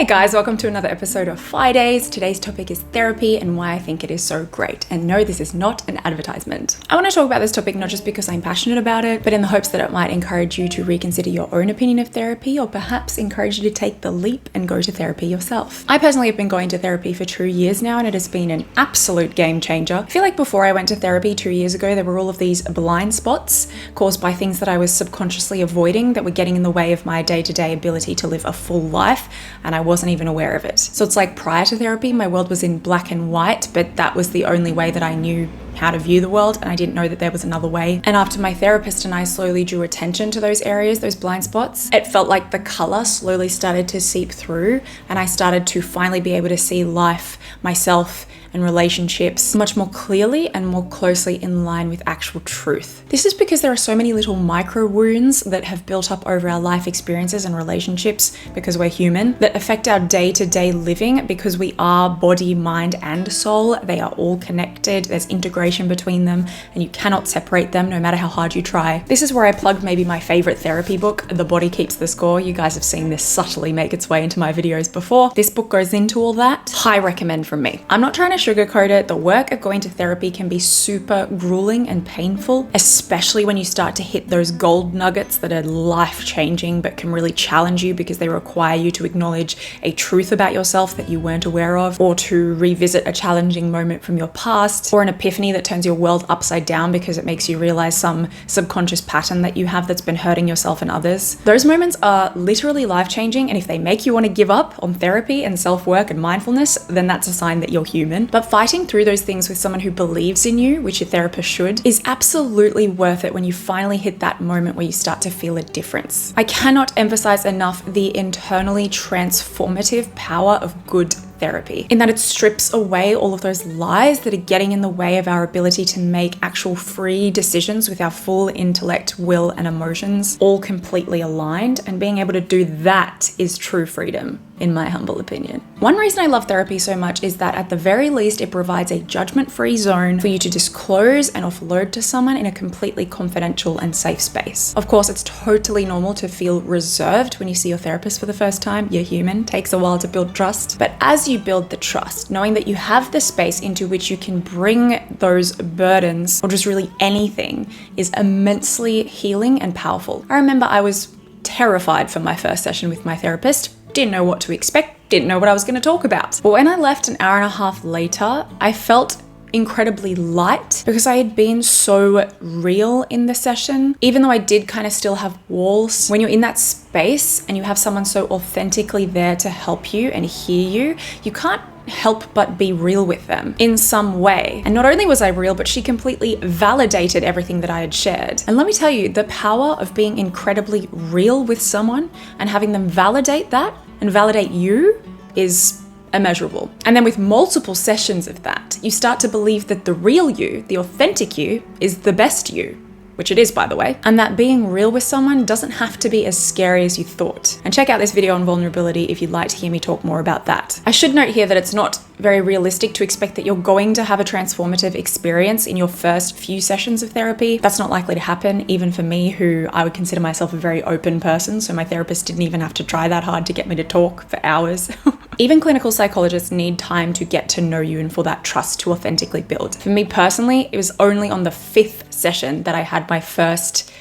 Hey guys, welcome to another episode of Fridays. Today's topic is therapy and why I think it is so great. And no, this is not an advertisement. I want to talk about this topic not just because I'm passionate about it, but in the hopes that it might encourage you to reconsider your own opinion of therapy, or perhaps encourage you to take the leap and go to therapy yourself. I personally have been going to therapy for 2 years now, and it has been an absolute game changer. I feel like before I went to therapy 2 years ago, there were all of these blind spots caused by things that I was subconsciously avoiding that were getting in the way of my day-to-day ability to live a full life, and I wasn't even aware of it. So it's like prior to therapy, my world was in black and white, but that was the only way that I knew how to view the world, and I didn't know that there was another way. And after my therapist and I slowly drew attention to those areas, those blind spots, it felt like the color slowly started to seep through, and I started to finally be able to see life, myself, and relationships much more clearly and more closely in line with actual truth. This is because there are so many little micro wounds that have built up over our life experiences and relationships, because we're human, that affect our day-to-day living because we are body, mind, and soul. They are all connected. There's integration between them, and you cannot separate them no matter how hard you try. This is where I plugged maybe my favorite therapy book, The Body Keeps the Score. You guys have seen this subtly make its way into my videos before. This book goes into all that. High recommend from me. I'm not trying to sugarcoat it. The work of going to therapy can be super grueling and painful, especially when you start to hit those gold nuggets that are life-changing but can really challenge you because they require you to acknowledge a truth about yourself that you weren't aware of, or to revisit a challenging moment from your past, or an epiphany that turns your world upside down because it makes you realize some subconscious pattern that you have that's been hurting yourself and others. Those moments are literally life-changing, and if they make you want to give up on therapy and self-work and mindfulness, then that's a sign that you're human. But fighting through those things with someone who believes in you, which your therapist should, is absolutely worth it when you finally hit that moment where you start to feel a difference. I cannot emphasize enough the internally transformative power of good therapy, in that it strips away all of those lies that are getting in the way of our ability to make actual free decisions with our full intellect, will, and emotions all completely aligned. And being able to do that is true freedom, in my humble opinion. One reason I love therapy so much is that at the very least, it provides a judgment-free zone for you to disclose and offload to someone in a completely confidential and safe space. Of course, it's totally normal to feel reserved when you see your therapist for the first time. You're human. It takes a while to build trust. But as you build the trust, knowing that you have the space into which you can bring those burdens, or just really anything, is immensely healing and powerful. I remember I was terrified for my first session with my therapist. Didn't know what to expect, didn't know what I was going to talk about. But when I left an hour and a half later, I felt incredibly light because I had been so real in the session. Even though I did kind of still have walls, when you're in that space and you have someone so authentically there to help you and hear you, you can't help but be real with them in some way. And not only was I real, but she completely validated everything that I had shared. And let me tell you, the power of being incredibly real with someone and having them validate that and validate you is immeasurable. And then with multiple sessions of that, you start to believe that the real you, the authentic you, is the best you, which it is, by the way, and that being real with someone doesn't have to be as scary as you thought. And check out this video on vulnerability if you'd like to hear me talk more about that. I should note here that it's not very realistic to expect that you're going to have a transformative experience in your first few sessions of therapy. That's not likely to happen, even for me, who I would consider myself a very open person, so my therapist didn't even have to try that hard to get me to talk for hours. Even clinical psychologists need time to get to know you and for that trust to authentically build. For me personally, it was only on the 5th session that I had my first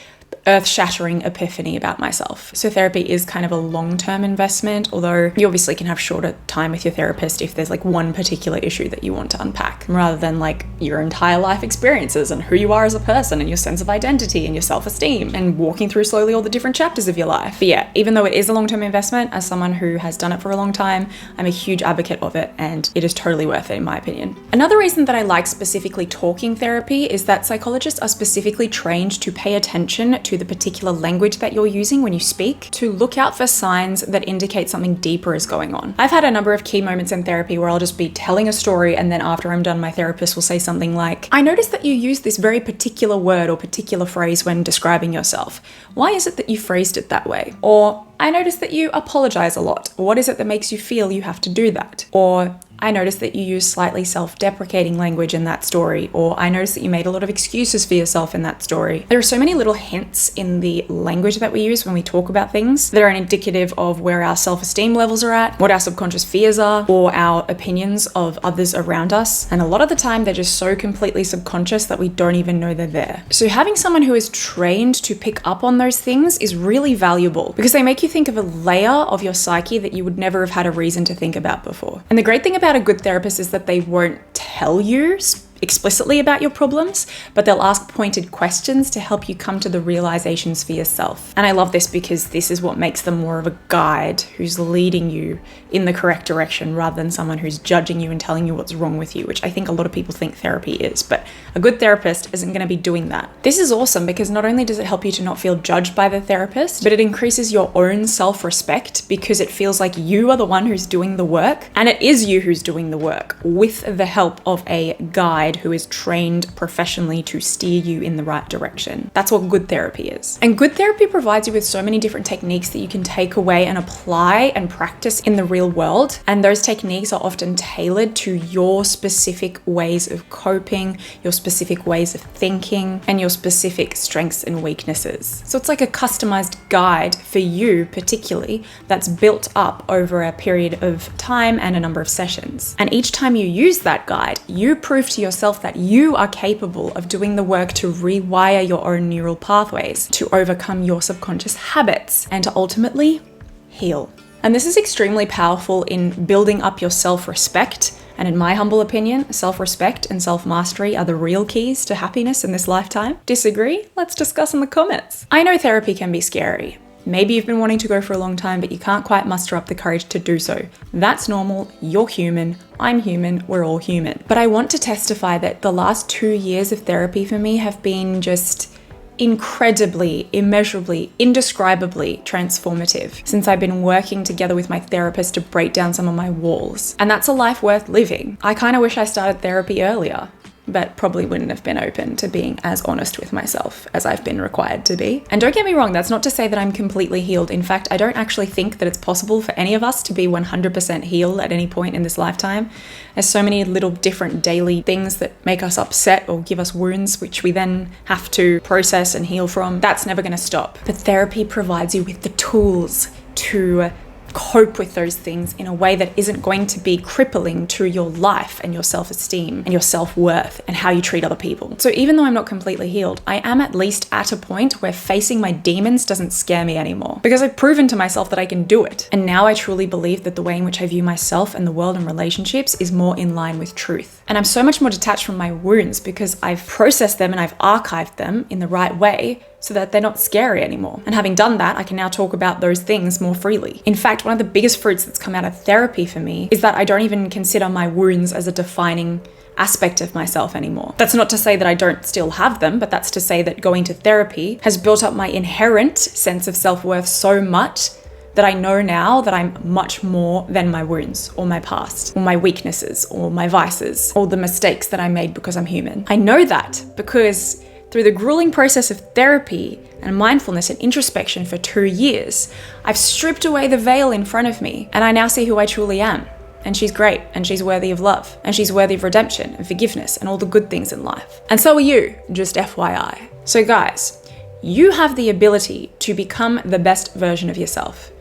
earth-shattering epiphany about myself. So therapy is kind of a long-term investment, although you obviously can have shorter time with your therapist if there's like one particular issue that you want to unpack, rather than like your entire life experiences and who you are as a person and your sense of identity and your self-esteem and walking through slowly all the different chapters of your life. But yeah, even though it is a long-term investment, as someone who has done it for a long time, I'm a huge advocate of it, and it is totally worth it in my opinion. Another reason that I like specifically talking therapy is that psychologists are specifically trained to pay attention to the particular language that you're using when you speak, to look out for signs that indicate something deeper is going on. I've had a number of key moments in therapy where I'll just be telling a story, and then after I'm done, my therapist will say something like, I noticed that you use this very particular word or particular phrase when describing yourself. Why is it that you phrased it that way? Or, I noticed that you apologize a lot. What is it that makes you feel you have to do that? Or, I noticed that you use slightly self-deprecating language in that story, or I noticed that you made a lot of excuses for yourself in that story. There are so many little hints in the language that we use when we talk about things that are indicative of where our self-esteem levels are at, what our subconscious fears are, or our opinions of others around us. And a lot of the time, they're just so completely subconscious that we don't even know they're there. So having someone who is trained to pick up on those things is really valuable because they make you think of a layer of your psyche that you would never have had a reason to think about before. And the great thing about a good therapist is that they won't tell you explicitly about your problems, but they'll ask pointed questions to help you come to the realizations for yourself. And I love this because this is what makes them more of a guide who's leading you in the correct direction rather than someone who's judging you and telling you what's wrong with you, which I think a lot of people think therapy is, but a good therapist isn't going to be doing that. This is awesome because not only does it help you to not feel judged by the therapist, but it increases your own self-respect because it feels like you are the one who's doing the work, and it is you who's doing the work with the help of a guide who is trained professionally to steer you in the right direction. That's what good therapy is. And good therapy provides you with so many different techniques that you can take away and apply and practice in the real world. And those techniques are often tailored to your specific ways of coping, your specific ways of thinking, and your specific strengths and weaknesses. So it's like a customized guide for you particularly that's built up over a period of time and a number of sessions. And each time you use that guide, you prove to yourself that you are capable of doing the work to rewire your own neural pathways, to overcome your subconscious habits, and to ultimately heal. And this is extremely powerful in building up your self-respect. And in my humble opinion, self-respect and self-mastery are the real keys to happiness in this lifetime. Disagree? Let's discuss in the comments. I know therapy can be scary. Maybe you've been wanting to go for a long time, but you can't quite muster up the courage to do so. That's normal. You're human. I'm human. We're all human. But I want to testify that the last 2 years of therapy for me have been just incredibly, immeasurably, indescribably transformative since I've been working together with my therapist to break down some of my walls. And that's a life worth living. I kind of wish I started therapy earlier, but probably wouldn't have been open to being as honest with myself as I've been required to be. And don't get me wrong, that's not to say that I'm completely healed. In fact, I don't actually think that it's possible for any of us to be 100% healed at any point in this lifetime. There's so many little different daily things that make us upset or give us wounds, which we then have to process and heal from. That's never going to stop. But therapy provides you with the tools to cope with those things in a way that isn't going to be crippling to your life and your self-esteem and your self-worth and how you treat other people. So even though I'm not completely healed, I am at least at a point where facing my demons doesn't scare me anymore because I've proven to myself that I can do it. And now I truly believe that the way in which I view myself and the world and relationships is more in line with truth. And I'm so much more detached from my wounds because I've processed them and I've archived them in the right way so that they're not scary anymore. And having done that, I can now talk about those things more freely. In fact, one of the biggest fruits that's come out of therapy for me is that I don't even consider my wounds as a defining aspect of myself anymore. That's not to say that I don't still have them, but that's to say that going to therapy has built up my inherent sense of self-worth so much that I know now that I'm much more than my wounds or my past or my weaknesses or my vices or the mistakes that I made because I'm human. I know that because through the grueling process of therapy and mindfulness and introspection for 2 years, I've stripped away the veil in front of me and I now see who I truly am. And she's great, and she's worthy of love, and she's worthy of redemption and forgiveness and all the good things in life. And so are you, just FYI. So guys, you have the ability to become the best version of yourself.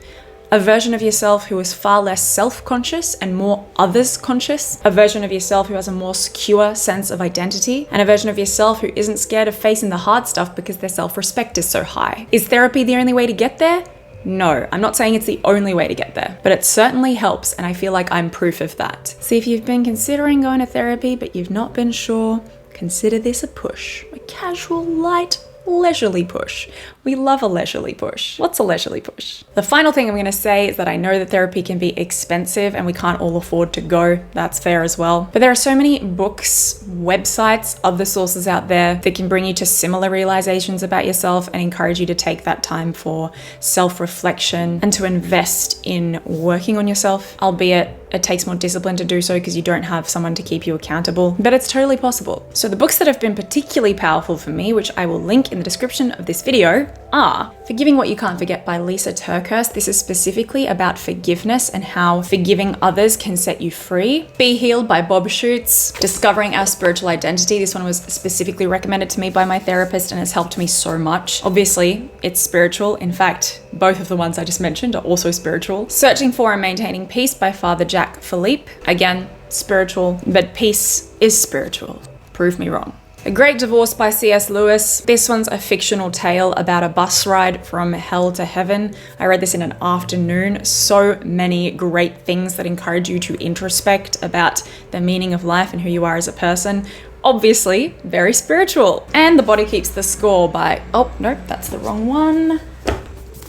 A version of yourself who is far less self-conscious and more others-conscious. A version of yourself who has a more secure sense of identity. And a version of yourself who isn't scared of facing the hard stuff because their self-respect is so high. Is therapy the only way to get there? No, I'm not saying it's the only way to get there, but it certainly helps, and I feel like I'm proof of that. See, if you've been considering going to therapy, but you've not been sure, consider this a push. A casual, light, leisurely push. We love a leisurely push. What's a leisurely push? The final thing I'm going to say is that I know that therapy can be expensive and we can't all afford to go. That's fair as well. But there are so many books, websites, other sources out there that can bring you to similar realizations about yourself and encourage you to take that time for self-reflection and to invest in working on yourself, albeit it takes more discipline to do so because you don't have someone to keep you accountable, but it's totally possible. So the books that have been particularly powerful for me, which I will link in the description of this video, are Forgiving What You Can't Forget by Lysa Terkeurst. This is specifically about forgiveness and how forgiving others can set you free. Be Healed by Bob Schuchts. Discovering Our Spiritual Identity. This one was specifically recommended to me by my therapist and has helped me so much. Obviously, it's spiritual. In fact, both of the ones I just mentioned are also spiritual. Searching for and Maintaining Peace by Father Jacques Philippe. Again, spiritual, but peace is spiritual. Prove me wrong. A Great Divorce by C.S. Lewis. This one's a fictional tale about a bus ride from hell to heaven. I read this in an afternoon. So many great things that encourage you to introspect about the meaning of life and who you are as a person. Obviously, very spiritual. And The Body Keeps the Score by, oh, no, that's the wrong one.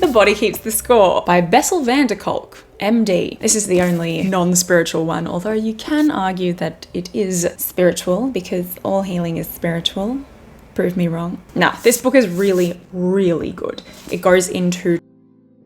The Body Keeps the Score by Bessel Kolk, MD. This is the only non-spiritual one, although you can argue that it is spiritual because all healing is spiritual. Prove me wrong. Now, this book is really, really good. It goes into,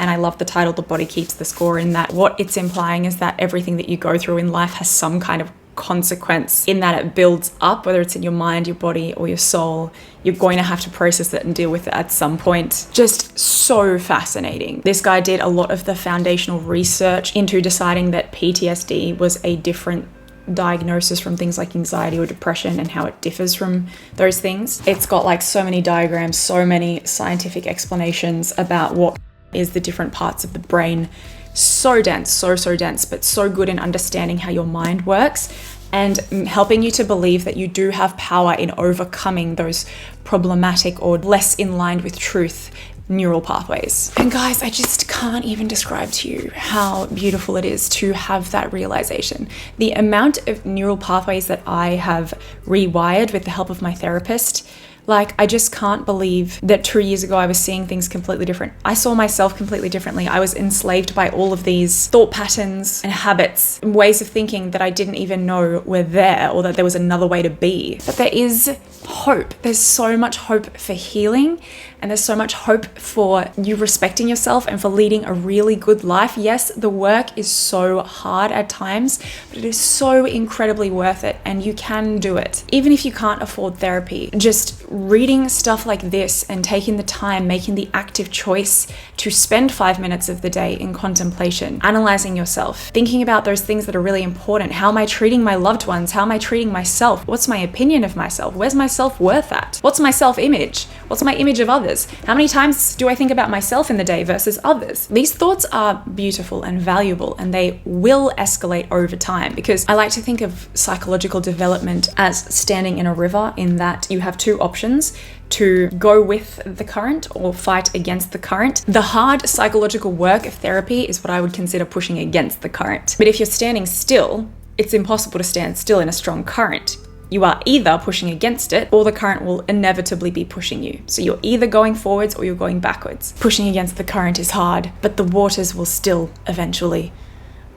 and I love the title, The Body Keeps the Score, in that what it's implying is that everything that you go through in life has some kind of consequence, in that it builds up, whether it's in your mind, your body, or your soul. You're going to have to process it and deal with it at some point. Just so fascinating. This guy did a lot of the foundational research into deciding that PTSD was a different diagnosis from things like anxiety or depression and how it differs from those things. It's got like so many diagrams, so many scientific explanations about what is the different parts of the brain. So dense, so dense, but so good in understanding how your mind works and helping you to believe that you do have power in overcoming those problematic or less in line with truth neural pathways. And guys, I just can't even describe to you how beautiful it is to have that realization. The amount of neural pathways that I have rewired with the help of my therapist, like, I just can't believe that 2 years ago I was seeing things completely different. I saw myself completely differently. I was enslaved by all of these thought patterns and habits and ways of thinking that I didn't even know were there, or that there was another way to be. But there is hope. There's so much hope for healing, and there's so much hope for you respecting yourself and for leading a really good life. Yes, the work is so hard at times, but it is so incredibly worth it, and you can do it. Even if you can't afford therapy, just reading stuff like this and taking the time, making the active choice to spend 5 minutes of the day in contemplation, analyzing yourself, thinking about those things that are really important. How am I treating my loved ones? How am I treating myself? What's my opinion of myself? Where's my self-worth at? What's my self-image? What's my image of others? How many times do I think about myself in the day versus others? These thoughts are beautiful and valuable, and they will escalate over time, because I like to think of psychological development as standing in a river, in that you have two options: to go with the current or fight against the current. The hard psychological work of therapy is what I would consider pushing against the current. But if you're standing still, it's impossible to stand still in a strong current. You are either pushing against it, or the current will inevitably be pushing you. So you're either going forwards or you're going backwards. Pushing against the current is hard, but the waters will still eventually.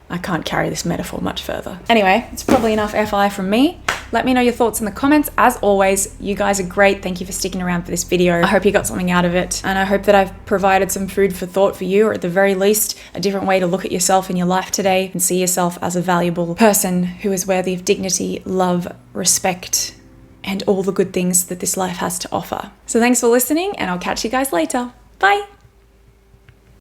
I can't carry this metaphor much further. Anyway, it's probably enough FI from me. Let me know your thoughts in the comments. As always, you guys are great. Thank you for sticking around for this video. I hope you got something out of it, and I hope that I've provided some food for thought for you, or at the very least, a different way to look at yourself in your life today and see yourself as a valuable person who is worthy of dignity, love, respect, and all the good things that this life has to offer. So thanks for listening, and I'll catch you guys later. Bye.